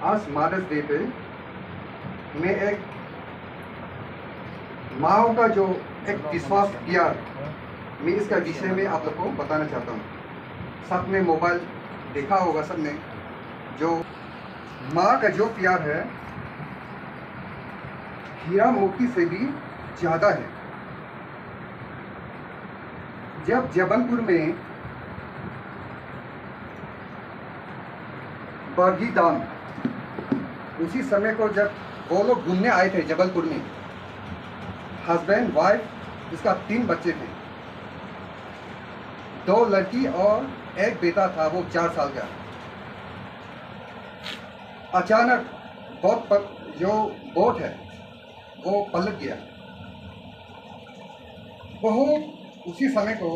आज mother's day पे मैं एक माँ का जो एक विश्वास प्यार मैं इसका विषय में आप लोग को बताना चाहता हूँ। सब ने मोबाइल देखा होगा, सब ने जो माँ का जो प्यार है हीरा मोती से भी ज़्यादा है। जब जबलपुर में बरगी दाम उसी समय को जब वो लोग घूमने आए थे जबलपुर में, हस्बैंड वाइफ, उसका 3 बच्चे थे, 2 लड़की और एक बेटा था, वो 4 साल का। अचानक जो बोट है वो पलट गया। बहुत उसी समय को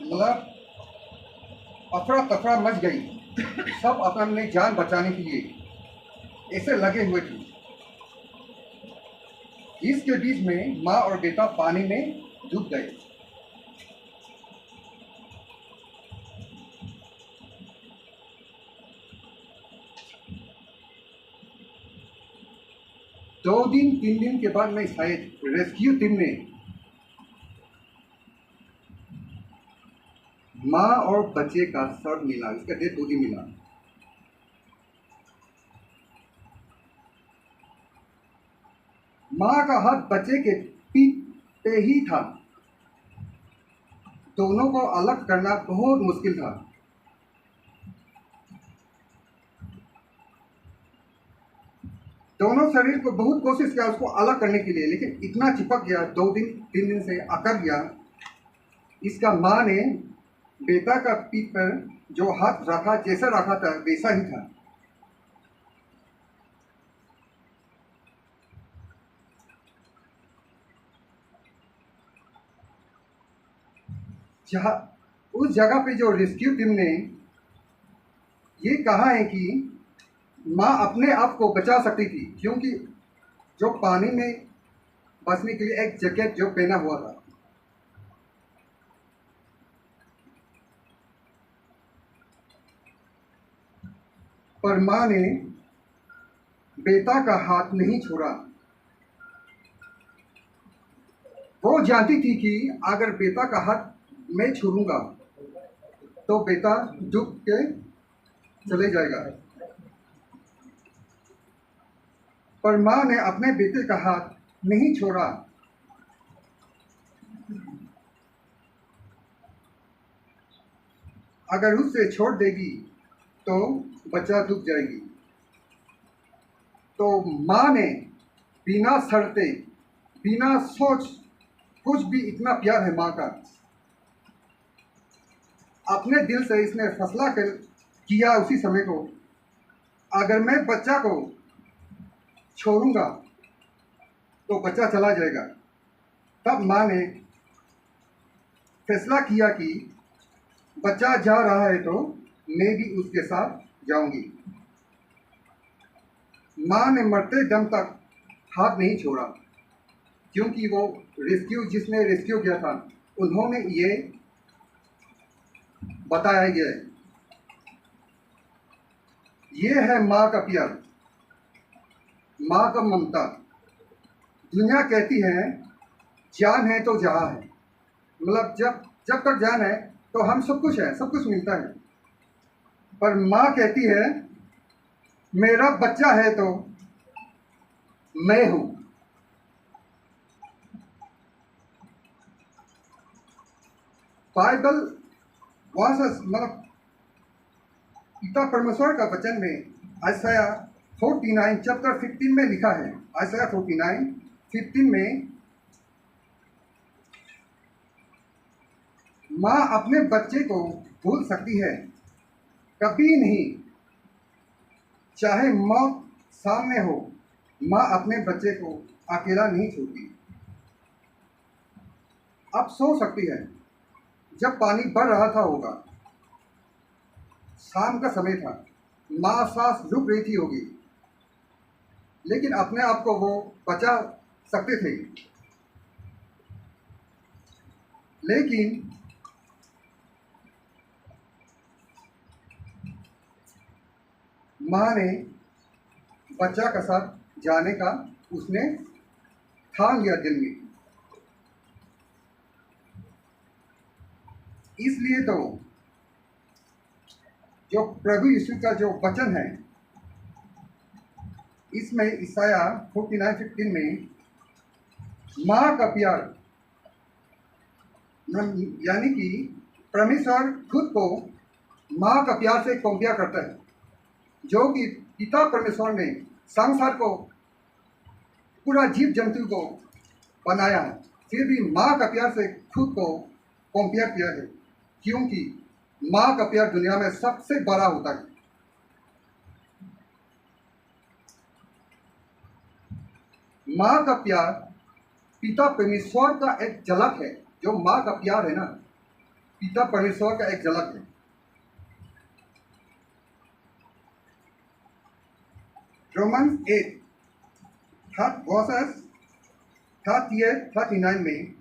मतलब अफरा तफरा मच गई। सब अपने जान बचाने के लिए ऐसे लगे हुए थे। इसके बीच में माँ और बेटा पानी में डूब गए। दो दिन 3 दिन के बाद में शायद रेस्क्यू टीम ने माँ और बच्चे का शव मिला, इसका डेड बॉडी मिला। माँ का हाथ बच्चे के पीठ पे ही था। दोनों को अलग करना बहुत मुश्किल था। दोनों शरीर को बहुत कोशिश किया उसको अलग करने के लिए, लेकिन इतना चिपक गया, 2 दिन 3 दिन से अकड़ गया। इसका माँ ने बेटा का पीठ पर जो हाथ रखा, जैसा रखा था वैसा ही था। जहाँ उस जगह पे जो रेस्क्यू टीम ने ये कहा है कि माँ अपने आप को बचा सकती थी, क्योंकि जो पानी में बचने के लिए एक जैकेट जो पहना हुआ था। पर माँ ने बेटा का हाथ नहीं छोड़ा। वो जानती थी कि अगर बेटा का हाथ मैं छोड़ूंगा तो बेटा डूब के चले जाएगा। पर माँ ने अपने बेटे का हाथ नहीं छोड़ा। अगर उससे छोड़ देगी तो बच्चा डूब जाएगी। तो माँ ने बिना शर्ते, बिना सोच, कुछ भी, इतना प्यार है माँ का, अपने दिल से इसने फैसला किया उसी समय को, अगर मैं बच्चा को छोड़ूंगा तो बच्चा चला जाएगा। तब माँ ने फैसला किया कि बच्चा जा रहा है तो मैं भी उसके साथ जाऊंगी। माँ ने मरते दम तक हाथ नहीं छोड़ा, क्योंकि वो जिसने रेस्क्यू किया था उन्होंने ये बताया गया है। ये है माँ का प्यार, माँ का ममता। दुनिया कहती है जान है तो जहाँ है, मतलब जब तक जान है तो हम सब कुछ है, सब कुछ मिलता है। पर माँ कहती है मेरा बच्चा है तो मैं हूँ। बाइबल मतलब पिता परमेश्वर का वचन में आयसाया 49 चैप्टर 15 में लिखा है। आयसाया 49 15 में माँ अपने बच्चे को भूल सकती है, कभी नहीं। चाहे मौत सामने हो, माँ अपने बच्चे को अकेला नहीं छोड़ती। अब सो सकती है, जब पानी बढ़ रहा था होगा, शाम का समय था, माँ सांस रुक रही थी होगी, लेकिन अपने आप को वो बचा सकते थे। लेकिन माँ ने बच्चा के साथ जाने का उसने ठान लिया दिल में। इसलिए तो जो प्रभु यीशु का जो वचन है, इसमें ईसाया 49:15 में माँ का प्यार, यानी कि परमेश्वर खुद को माँ का प्यार से कंपेयर करता है। जो कि पिता परमेश्वर ने संसार को, पूरा जीव जंतु को बनाया है, फिर भी माँ का प्यार से खुद को कंपेयर किया है, क्योंकि माँ का प्यार दुनिया में सबसे बड़ा होता है। माँ का प्यार पिता परमेश्वर का एक झलक है। जो माँ का प्यार है ना, पिता परमेश्वर का एक झलक है। रोमन्स 8:38-39 में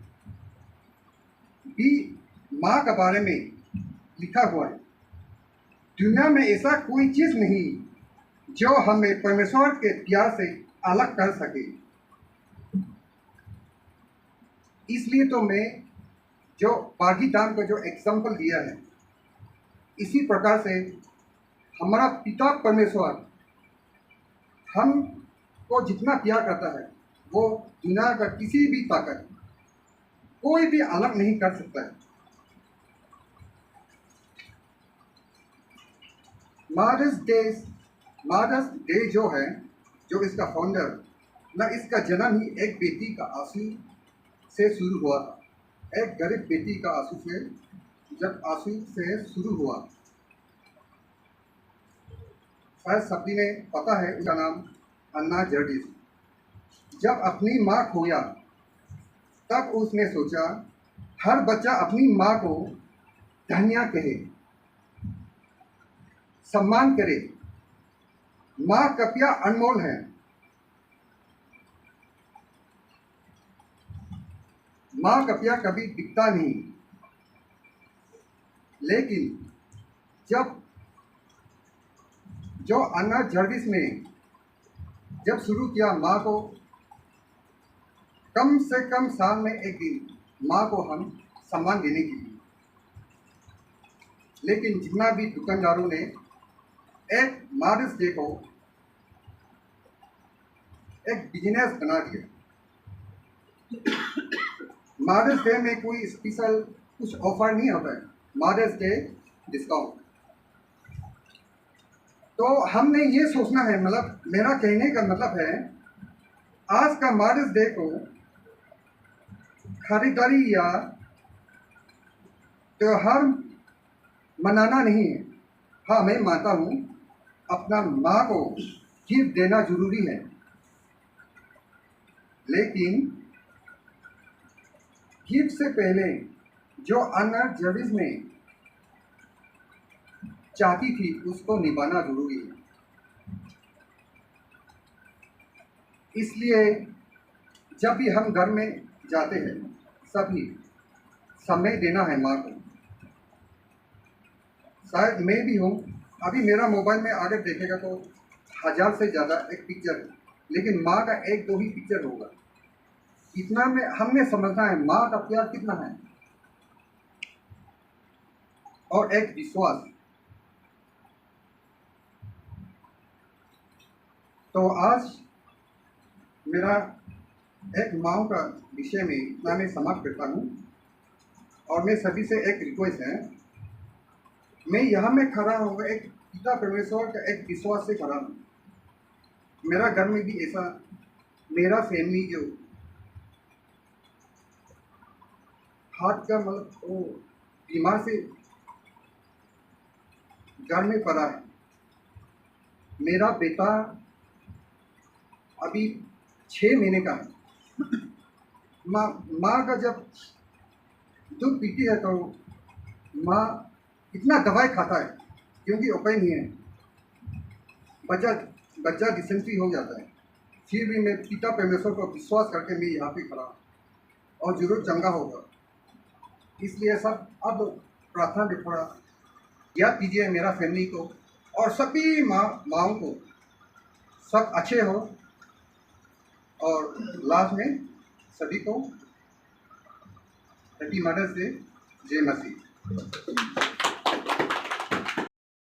भी माँ के बारे में लिखा हुआ है। दुनिया में ऐसा कोई चीज़ नहीं जो हमें परमेश्वर के प्यार से अलग कर सके। इसलिए तो मैं जो बागी दाम का जो एग्जाम्पल दिया है, इसी प्रकार से हमारा पिता परमेश्वर हमको जितना प्यार करता है, वो दुनिया का किसी भी ताकत, कोई भी अलग नहीं कर सकता है। मदर्स डे जो है, जो इसका फाउंडर ना, इसका जन्म ही एक बेटी का आंसू से शुरू हुआ था। एक गरीब बेटी का आंसू से शुरू हुआ। शायद सभी ने पता है, उसका नाम अन्ना जर्डिस। जब अपनी माँ खोया, तब उसने सोचा हर बच्चा अपनी माँ को धन्य कहे, सम्मान करे। माँ का प्यार अनमोल है। माँ का प्यार कभी बिकता नहीं। लेकिन जब जो अन्ना जर्विस ने जब शुरू किया माँ को, कम से कम साल में एक दिन माँ को हम सम्मान देने के लिए, लेकिन जितना भी दुकानदारों ने एक मदर्स डे को एक बिजनेस बना दिया। मदर्स डे में कोई स्पेशल कुछ ऑफर नहीं होता है, मदर्स डे डिस्काउंट। तो हमने ये सोचना है, मतलब मेरा कहने का मतलब है, आज का मदर्स डे को खरीदारी या त्योहार मनाना नहीं है। हाँ, मैं मानता हूँ अपना माँ को गिफ्ट देना जरूरी है, लेकिन गिफ्ट से पहले जो अन्ना जर्विस ने चाहती थी, उसको निभाना जरूरी है। इसलिए जब भी हम घर में जाते हैं, सभी समय देना है माँ को। शायद मैं भी हूँ, अभी मेरा मोबाइल में अगर देखेगा तो 1000 से ज़्यादा एक पिक्चर है, लेकिन माँ का 1-2 ही पिक्चर होगा। इतना में हमने समझना है माँ का प्यार कितना है, और एक विश्वास। तो आज मेरा एक माँ का विषय में इतना मैं समाप्त करता हूँ, और मैं सभी से एक रिक्वेस्ट है, मैं यहाँ में खड़ा हूँ एक पिता परमेश्वर का एक विश्वास से खड़ा हूँ। मेरा घर में भी ऐसा, मेरा फैमिली जो हार्ट का मतलब वो बीमार से घर में पड़ा है। मेरा बेटा अभी 6 महीने का है। माँ का जब दूध पीती है तो माँ इतना दवाई खाता है, क्योंकि उपाय नहीं है, बच्चा डिसेंट्री हो जाता है। फिर भी मैं पिता परमेश्वर को विश्वास करके मैं यहाँ पे खड़ा हूँ, और जरूर चंगा होगा। इसलिए सब अब प्रार्थना में थोड़ा याद कीजिए मेरा फैमिली को, और सभी माँओं को सब अच्छे हो, और लास्ट में सभी को हैप्पी मदर्स डे, जय मसीह।